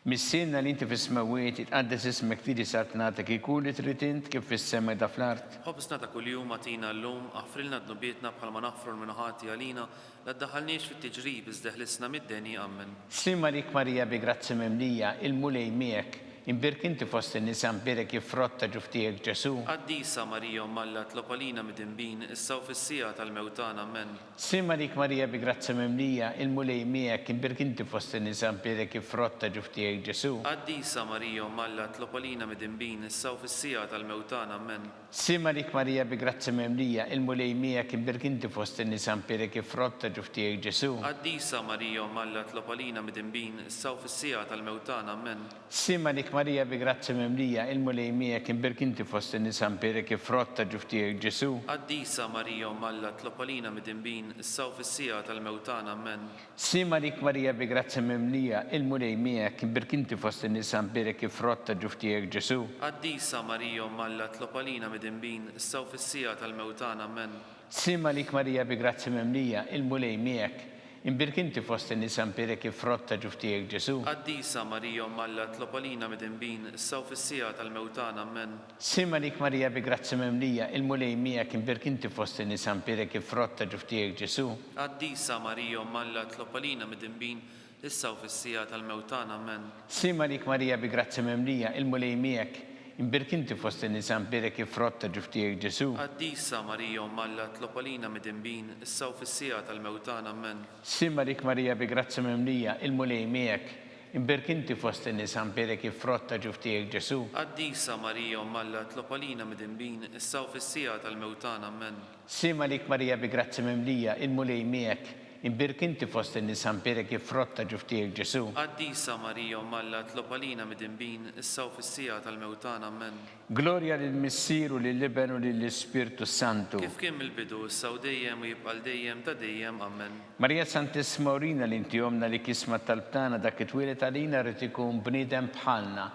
Missinna li inti fis-smawiet itqaddes ismek tiġi sartnatek ikun li trid int kif fis-sema da fl-art. Ħobsna ta' kuljum għatina llum aħfrilna dnubietna bħalma naħfru l-minuħati għalina la ddaħħalniex fit-tiġrib iżda ħlisna mid-deni amen. Simma dik Marija bi grazzi memlija, il-mulej miegħek imbirk inti fost in-nisa mbirek ifrotta ġuftijek Ġesu. Qaddisa Marija Malla tlob għalina midinbin issa u fis-sija tal-mewtana amen. Simma dik Marija bi grazzi memlija, il-mulej miegħek imbirk inti fost in-nisa mbirek ifrotta ġuftijek Ġesu. Qaddisa Marija Malla tlob għalina midinbin issa u fis-sija tal-mewtana amen. Simma dik Marija bi grazzi memlija, il-mulej miegħek imbirk inti fost in-nisa mbirek ifrotta ġuftijek Ġesu. Qaddisa Marija Malla tlob għalina midinbin issa u fis-sija tal-mewtana amen. Simma dik Marija bi grazzi memlija, il-mulej miegħek imbirk inti fost in-nisa mbirek ifrotta ġuftijek Ġesu. Qaddisa Marija Malla tlob għalina midinbin issa u fis-sija tal-mewtana amen. Simma dik Marija bi grazzi memlija, il-mulej miegħek imbirk inti fost in-nisa mbirek ifrotta ġuftijek Ġesu. Qaddisa Marija Malla tlob għalina midinbin issa u fis-sija tal-mewtana amen. Simma dik Marija bi grazzi memlija, il-mulej miegħek imbirk inti fost in-nisa mbirek ifrotta ġuftijek Ġesu. Qaddisa Marija Malla tlob għalina midinbin issa u fis-sija tal-mewtana amen. Simma dik Marija bi grazzi memlija, il-mulej miegħek imbirk inti fost in-nisa mbirek ifrotta ġuftijek Ġesu. Qaddisa Marija Malla tlob għalina midinbin issa u fis-sija tal-mewtana amen. Simma dik Marija bi grazzi memlija, il-mulej miegħek imbirk inti fost in-nisa mbirek ifrotta ġuftijek Ġesu. Qaddisa Marija Malla tlob għalina midinbin issa u fis-sija tal-mewtana amen. Simma dik Marija bi grazzi memlija, il-mulej miegħek imbirk inti fost in-nisa mbirek ifrotta ġuftijek Ġesu. Qaddisa Marija Malla tlob għalina midinbin issa u fis-sija tal-mewtana amen. Simma dik Marija bi grazzi memlija, il-mulej miegħek imbirk inti fost in-nisa mbirek ifrotta ġuftijek Ġesu. Qaddisa Marija Malla tlob għalina midinbin issa u fis-sija tal-mewtana amen. Gloria lill-Missier u lill-Iben u lill-Ispirtu Santu. Kif kien mill-bidu issa u dejjem u jibqa' dejjem ta' dejjem amen. Marija Santissima urina li inti għomna li kisma tal-btana dak it-twilet għalina rrid ikun bniedem bħalna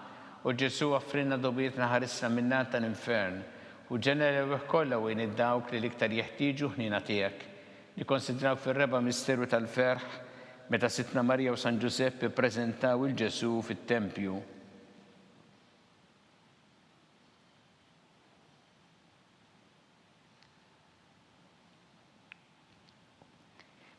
u Ġesu offrina dobietna ħarisna minnata l-infern u ġenera kollha u dawk li l-iktar jeħtieġu ħnina tiegħek. Li konsidraw fil-reba misteru tal-ferħ meta sitna Marija u San Giuseppe prezentaw il-Ġesu fit-tempju.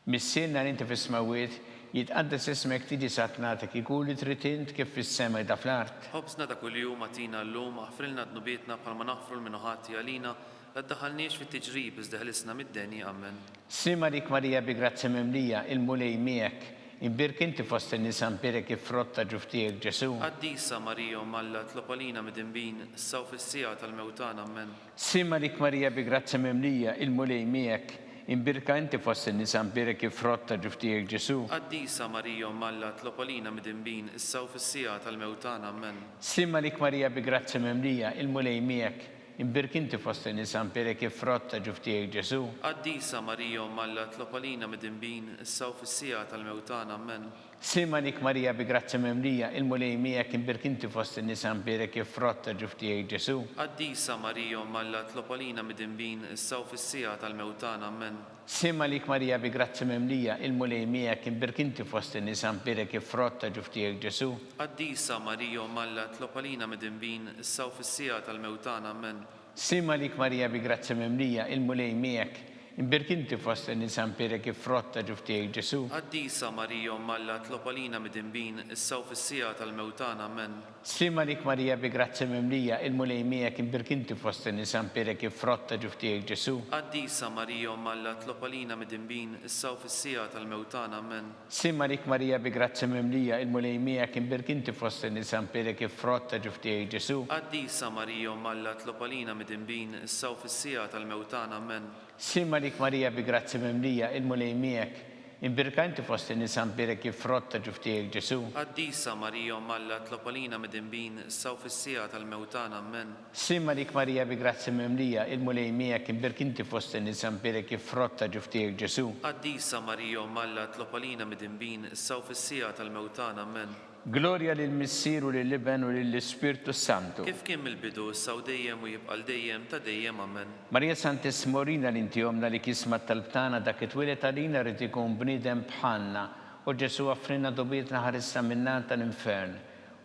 Missienna li inti fis-smawiet jitqaddes ismek tiġi satnatek ikun li trid int kif fis-sema da fl-art. Ħobsna ta' kuljum għatina llum aħfrilna dnubietna bħalma naħfru l-minuħati għalina la ddaħħalniex fit-tiġrib iżda ħlisna mid-deni amen. Simma dik Marija bi grazzi memlija, il-mulej miegħek imbirk inti fost in-nisa mbirek ifrotta ġuftijek Ġesu. Qaddisa Marija Malla tlob għalina midinbin issa u fis-sija tal-mewtana amen. Simma dik Marija bi grazzi memlija, il-mulej miegħek imbirka inti fost in-nisa mbirek ifrotta ġuftijek Ġesu. Qaddisa Marija Malla tlob għalina midinbin issa u fis-sija tal-mewtana amen. Simma dik Marija bi grazzi memlija, il-mulej miegħek imbirk inti fost in-nisa mbirek ifrotta ġuftijek Ġesu. Qaddisa Marija Malla tlob għalina midinbin issa u fis-sija tal-mewtana amen. Sima lik Marija bi grazzi memlija, il-mulej miegħek imbirk inti fost in-nisa mberek jifrotta ġuftijek Ġesu. Qaddisa Marija Malla tlopolina mid-dinbin issaw fis-sija tal-mewtana Amen. Sima lik Marija bi grazzi memlija, il-mulej miegħek imbirk inti fost in-nisa mberek jifrotta ġuftijek Ġesu. Qaddisa Marija Malla tlopolina mid-dinbin issaw fis-sija tal-mewtana Amen. Sima lik Marija bi grazzi memlija, il-mulej miegħek imbirk inti fost in-nisa mberek jifrotta ġuftijek Ġesu. Qaddisa Marija Malla tlopolina mid-dinbin issaw fis-sija tal-mewtana Amen. Sima lik Marija bi grazzi memlija, il-mulej miegħek imbirk inti fost in-nisa mberek jifrotta ġuftijek Ġesu. Qaddisa Marija Malla tlopolina mid-dinbin issaw fis-sija tal-mewtana Amen. Sima lik Marija bi grazzi memlija, il-mulej miegħek imbirk inti fost in-nisa mberek jifrotta ġuftijek Ġesu. Qaddisa Marija Malla tlopolina mid-dinbin issaw fis-sija tal-mewtana Amen. Sima lik Marija bi grazzi memlija, il-mulej miegħek imbirka inti fost in-nisa mberek jifrotta ġuftijek Ġesu. Qaddisa Marija Malla tlopolina mid-dinbin issaw fis-sija tal-mewtana Amen. Sima lik Marija bi grazzi memlija, il-mulej miegħek imbirk inti fost in-nisa mberek jifrotta ġuftijek Ġesu. Qaddisa Marija Malla tlopolina mid-dinbin issaw fis-sija tal-mewtana Amen. Gloria lill-Missier u lill-Iben u lill-Ispirtu Santu. Kif kien mill-bidu issaw dejjem u jibqal dejjem ta' dejjem Amen. Marija Santissimorina l-intihomna li kismat tal-btana dak it-twilet għalina rrid ikun bniedem bħalna u Ġesu offrina dobietna ħarissa minnan tal-infern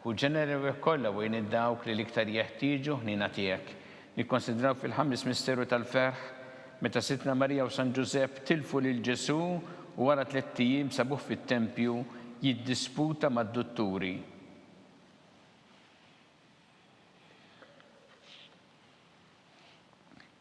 u ġeneri kollha wejn id-dawk li l-iktar jeħtieġu ħnina tiegħek. Nikkonsidraw fil-ħames misteru tal-ferħ meta Sitna Marija u San Ġusepp tilfu lil Ġesu u wara 3 ijiem sabuh fit-tempju jiddisputa mad-dutturi.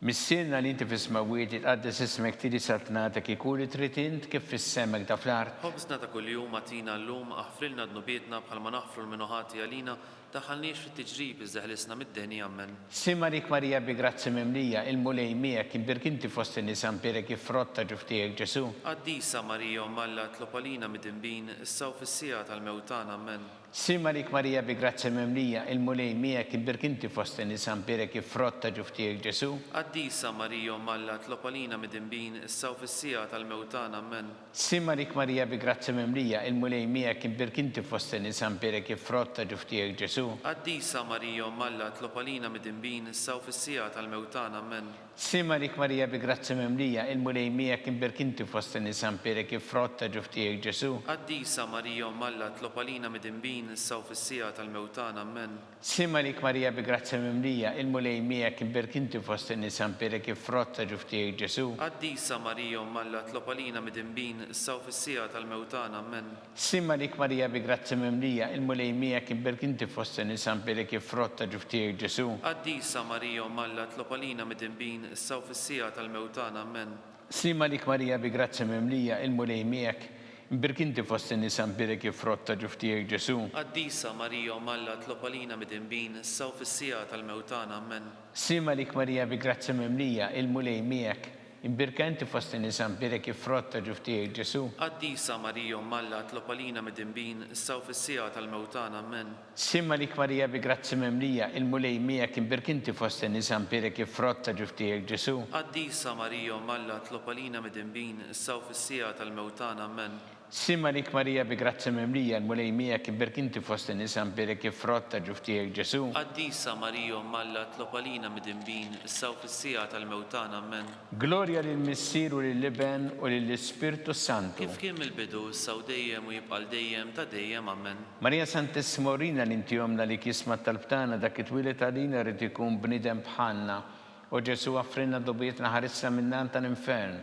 Missierna li inti fis-smawiet itqaddes ismek tili satnatek ikun li trid int kif fis-semek ta' fl-art. Ħobsna ta' kuljum atina llum aħfrilna dnubietna bħalma naħfru l-minuħati għalina daħalniex fit-tiġrib iżdeħlisna mid-deni Amen. Sima lik Marija bi grazzi memlija, il-mulej miegħek imbirk inti fost in-nisa mberek jifrotta ġuftijek Ġesu. Qaddisa Marija Malla tlopolina mid-dinbin issaw fis-sija tal-mewtana Amen. Sima lik Marija bi grazzi memlija, il-mulej miegħek imbirk inti fost in-nisa mberek jifrotta ġuftijek Ġesu. Qaddisa Marija Malla tlopolina mid-dinbin issaw fis-sija tal-mewtana Amen. Sima lik Marija bi grazzi memlija, il-mulej miegħek imbirk inti fost in-nisa mberek jifrotta ġuftijek Ġesu. Qaddisa Marija Malla tlopolina mid-dinbin issaw fis-sija tal-mewtana Amen. Sima lik Marija bi grazzi memlija, il-mulej miegħek imbirk inti fost in-nisa mberek jifrotta ġuftijek Ġesu. Qaddisa Marija Malla tlopolina mid-dinbin issaw fis-sija tal-mewtana Amen. Sima lik Marija bi grazzi memlija, il-mulej miegħek imbirk inti fost in-nisa mberek jifrotta ġuftijek Ġesu. Qaddisa Marija Malla tlopolina mid-dinbin issaw fis-sija tal-mewtana Amen. Sima lik Marija bi grazzi memlija, il-mulej miegħek imbirk inti fost in-nisa mberek jifrotta ġuftijek Ġesu. Qaddisa Marija Malla tlopolina mid-dinbin issaw fis-sija tal-mewtana Amen. Sima lik Marija bi grazzi memlija, il-mulej miegħek imbirk inti fost in-nisa mberek jifrotta ġuftijek Ġesu. Qaddisa Marija Malla tlopolina mid-dinbin issaw fis-sija tal-mewtana Amen. Sima lik Marija bi grazzi memlija, il-mulej miegħek imbirk inti fost in-nisa mberek jifrotta ġuftijek Ġesu. Qaddisa Marija Malla tlopolina mid-dinbin issaw fis-sija tal-mewtana Amen. Sima lik Marija bi grazzi memlija, il-mulej miegħek imbirk inti fost in-nisa mberek jifrotta ġuftijek Ġesu. Qaddisa Marija Malla tlopolina mid-dinbin issaw fis-sija tal-mewtana Amen. Sima lik Marija bi grazzi memlija, il-mulej miegħek imbirk inti fost in-nisa mberek jifrotta ġuftijek Ġesu. Qaddisa Marija Malla tlopolina mid-dinbin issaw fis-sija tal-mewtana Amen. Gloria lill-Missier u lill-Iben u lill-Ispirtu Santu. Kif kien mill-bidu issaw dejjem u jibqal dejjem ta' dejjem Amen. Marija Santissimorina l-intihomna li kismat tal-btana dak it-twilet għalina rrid ikun bniedem bħalna u Ġesu offrina dobietna ħarissa minnan tal-infern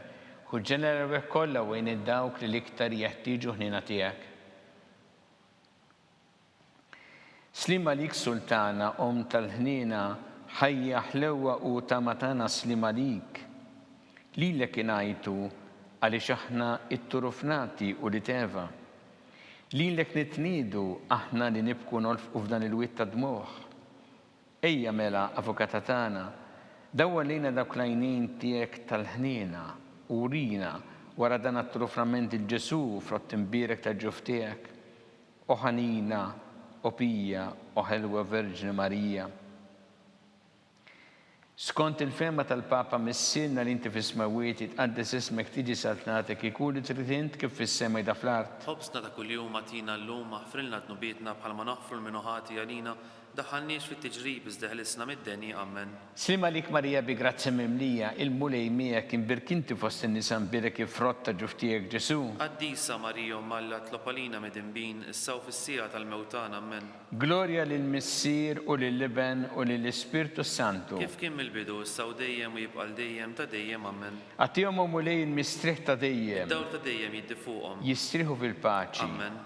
u ġeneri kollha wejn id-dawk li l-iktar jeħtieġu ħnina tiegħek. Slima lik Sultana, tal-ħnina, ħajja ħlewwa u tamatana slima lik. Lilek ingħajtu għaliex aħna it-turufnati u li teva. Lilek nitniedu aħna li nibku nolfqu f'dan il-witt ta' dmuħ. Ejja mela avukata tagħna, dawwa lejna dawk l-għajnejn tiegħek tal-ħnina u rina wara dan at-truframent il-Ġesu frott imbierek ta' ġuftijek, o ħanina, o pija, o ħelwa Verġni Marija. Skont il-fema tal-Papa missirna li inti fis-smawiet jitqaddes ismek tiġi saltnatek ikun li trid int kif fis-sema jda fl-art. ħobsna ta' kuljum għatina l-lum aħfrilna d-nubietna bħalma naħfru l-minuħati għalina daħalniex fit-tiġrib iżdeħlisna mid-deni ammen. Slima lik Marija bi grazzi mimlija, il-mulej miegħek imbirkinti fost in-nisa mbirek ifrotta ġuftijek Ġesu. Qaddisa Marija Malla tlopalina mid-imbin issaw fis-sija tal-mewtan ammen. Gloria lill-Missier u lill-Liben u lill-Ispirtu Santu. Kif kien mill-bidu issaw dejjem u jibqal dejjem ta' dejjem ammen. Għatihom mulej il-mistriħ ta' dejjem. Dawl ta' dejjem jiddi fuqhom. Jistriħu fil-paċi. Ammen.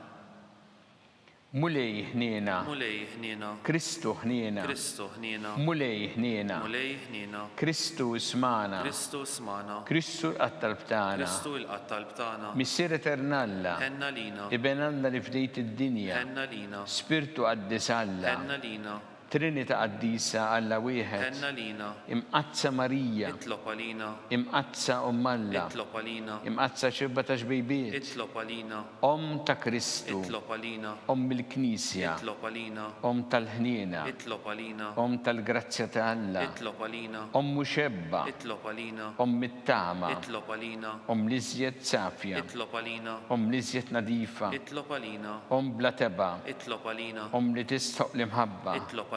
Mulej ħniena. Mulej ħniena. Kristu ħniena. Kristu ħniena. Mulej ħniena. Mulej ħniena. Kristu ismana. Kristu smana. Kristu l-qattal btana. Kristu l-qattal btana. Missier eternalla. Henna lina. Ibenalla li fdejt id-dinja. Henna lina. Spirtu għaddisalla. Henna lina. Trinita qaddisa Alla wieħed. Henna lina. Imqazza Marija. Itlopalina. Imqazza Ummalla. Itlopalina. Imqazza xibba ta' xbejbiet. Itlopalina. Om ta' Kristu. Itlopalina. Om il-Knisja. Itlopalina. Om tal-ħniena. Itlopalina. Om tal-grazzja ta' Alla. Itlopalina. Om muxebba. Itlopalina. Om mittama. Itlopalina. Om liżjed safja. Itlopalina. Om liżjed nadifa. Itlopalina. Om bla teba. Itlopalina. Om li tistħoq l-imħabba. Itlopalina.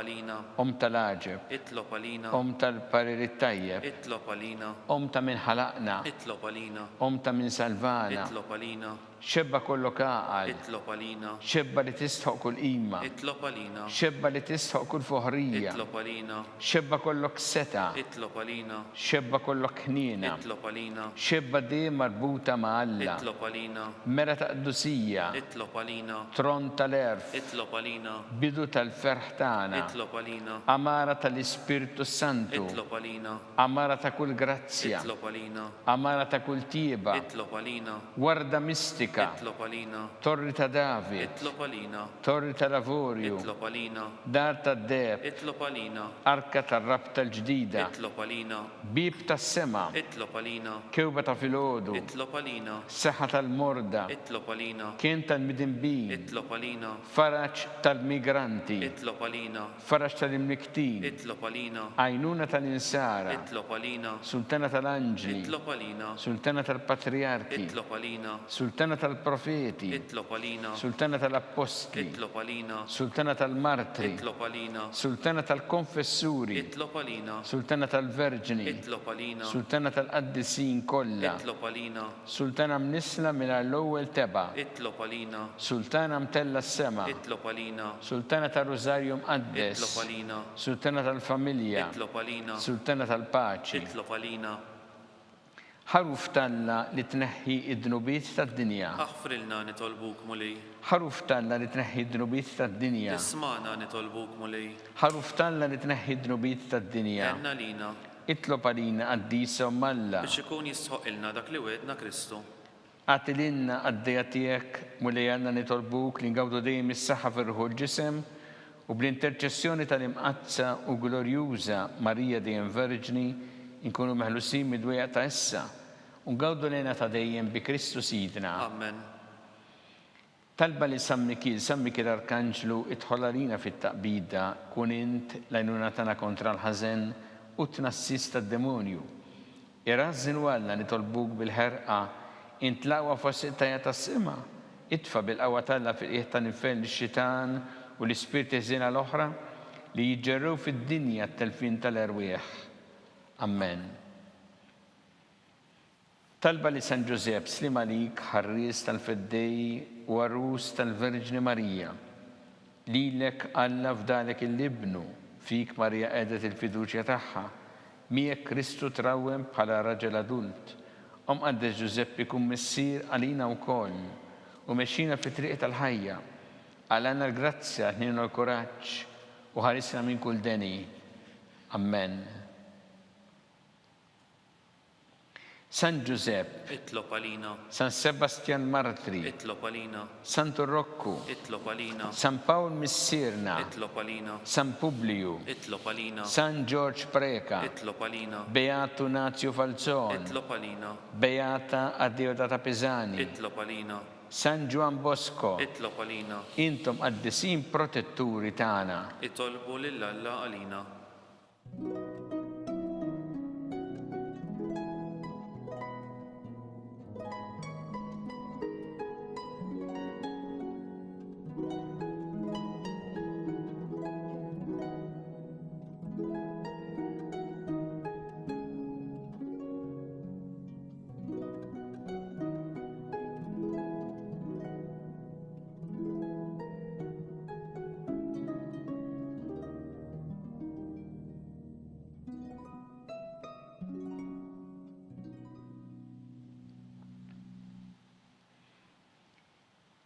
Om tal-aġeb. Itlopalina. Om tal-paririt tajjeb. Itlopalina. Om ta' min ħalaqna. Itlopalina. Om ta' min salvana. Itlopalina. Xebba kollok għaqal. Itlopalina. Xebba li tistħoq kull qima. Itlopalina. Xebba li tistħoq kull foħrija. Itlopalina. Xebba kollok seta. Itlopalina. Xebba kollok ħniena. Itlopalina. Xebba dejjem marbuta ma' Alla. Itlopalina. Mera ta' qdusija. Itlopalina. Tron tal-erf. Itlopalina. Bidu tal-ferħ tagħna. Itlopalina. Amara tal-Ispirtu Santu. Itlopalina. Amara ta' kull grazzja. Itlopalina. Amara ta' kull tieba. Itlopalina. Warda mistika. Itlopalina. Torri ta' David. Itlopalina. Torri ta' lavorju. Itlopalina. Dar ta' deb. Itlopalina. Arka ta' rab tal-ġdida. Itlopalina. Bib ta' sema. Itlopalina. Kewba ta' filodu. Itlopalina. Saħħa tal-morda. Itlopalina. Kien tal-midinbin. Itlopalina. Faraċ tal-migranti. Itlopalina. Faraċ tal-imniktin. Itlopalina. Għajnuna tal-insara. Itlopalina. Sultana tal-anġli. Itlopalina. Sultana tal-patriarki. Itlopalina. Sultana tal-profeti. Itlopalina. Sultana tal-apostli. Itlopalina. Sultana tal-martri. Itlopalina. Sultana tal-konfessuri. Itlopalina. Sultana tal-verġini. Itlopalina. Sultana tal-qaddisin kollha. Itlopalina. Sultana mnisla minn l-ewwel teba. Itlopalina. Sultana mtella s-sema. Itlopalina. Sultana tal-Rożarju mqaddes. Itlopalina. Sultana tal-familja. Itlopalina. Sultana tal-paċi. Itlopalina. Ħaruf talla li tneħħi id-dnubiet tad-dinja. Aħfrilna nitolbuk mulej. Ħaruf talla li tneħħi id-dnubiet tad-dinja. Ismana nitolbuk mulej. Ħaruf talla li tneħħi id-dnubiet tad-dinja. Enna lina. Itlob għalina qaddisa u Malla. Biex ikun jistħoq ilna dak li wedna Kristu. Għatilinna għaddejja tiegħek mulej għandna nitolbuk li ngawdu dejjem is-saħħa fir-ruħu l-ġisem u bl-interċessjoni tal-imqazza u glorjuża Marija dejjem Verġni inkunu meħlusin mid-dwejja ta' issa u ngawdu lejna ta' dejjem bi Kristu Sidna. Amen. Talba li San Mikil Arkanġlu idħol għalina fit-taqbida kun int l-għajnuna tagħna kontra l-ħażen u tnassis tad-demonju. Irrażżin Alla nitolbuk bil-ħerqa int l-aqwa fost it-tajja tas-sema. Itfa' bil-qawwa tagħla fil-qiegħ ta' nifel ix-xitan u l-ispirti ħżiena l-oħra li jiġġerrew fid-dinja t-telfin tal-erwieħ. Amen. Talba li San Ġosep slima lik ħarries tal-feddej u għarrus tal-Verġni Marija. Lilek Alla fdalek il-libnu, fik Marija għedet il-fiduċja tagħha, miegħek Kristu trawwem bħala raġel adult. Għaddes Ġosep ikun missier għalina wkoll u mexxina fit-triq tal-ħajja. Għalana l-grazzja, ħnina l-kuraġġ u ħarisna minn kull deni. Amen. San Giuseppe, Itlob għalina. San Sebastian Martri, Itlob għalina. Santo Rocco, Itlob għalina. San Paul Missirna, Itlob għalina. San Publiu, Itlob għalina. San George Preka, Itlob għalina. Beato Nazio Falzon, Itlob għalina. Beata Addeodata Pesani, Itlob għalina. San Juan Bosco, Itlob għalina. intom għaddisin protetturi tagħna. Itolbu lill-Alla għalina.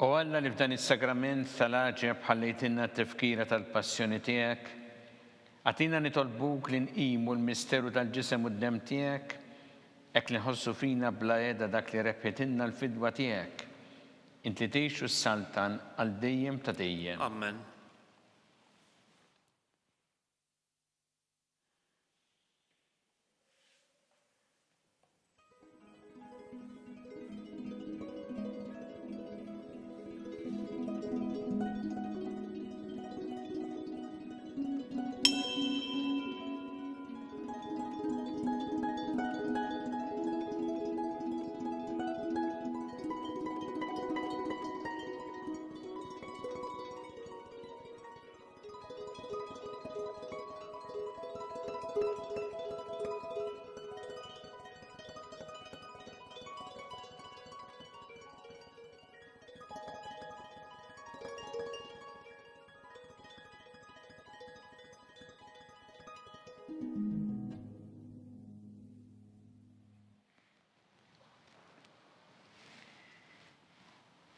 U Alla li f'dan is-sagrament tal-aġeb ħallejtilna t-tifkira tal-passjoni tiegħek, għatina nitolbuk li nqimu l-misteru tal-ġisem u d-dem tiegħek, hekk li nħossu fina bla qiegħda dak li repjetilna l-fidwa tiegħek. Inti tgħixu s-saltan għal dejjem ta' dejjem. Amen.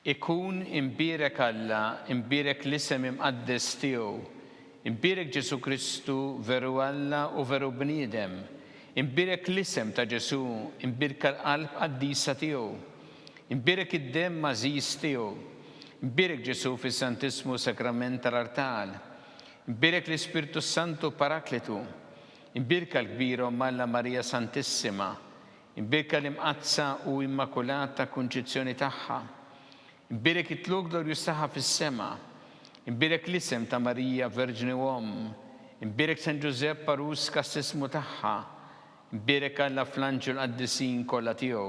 Ikun imbierek Alla, imbierek l-isem imqaddes tiegħu, imbierek Ġesu Kristu veru Alla u veru bniedem, imbierek l-isem ta' Ġesu, imbierek l-qalb qaddisa tiegħu, imbierek id-dem mażiż tiegħu, imbierek Ġesu fis-Santismu Sakrament tal-Artal, imbierek l-Ispirtu Santu Parakletu, imbierek l-kbira Alla Marija Santissima, imbierek l-imqazza u immakulata kunċizzjoni tagħha. Imbierek it-tluk glorjus tagħha fis-sema, imbierek l-isem ta' Marija Verġni Om, imbierek San Giuseppe Parus kas-ismu tagħha, imbierek Alla fl-anġel qaddisin kollha tiegħu.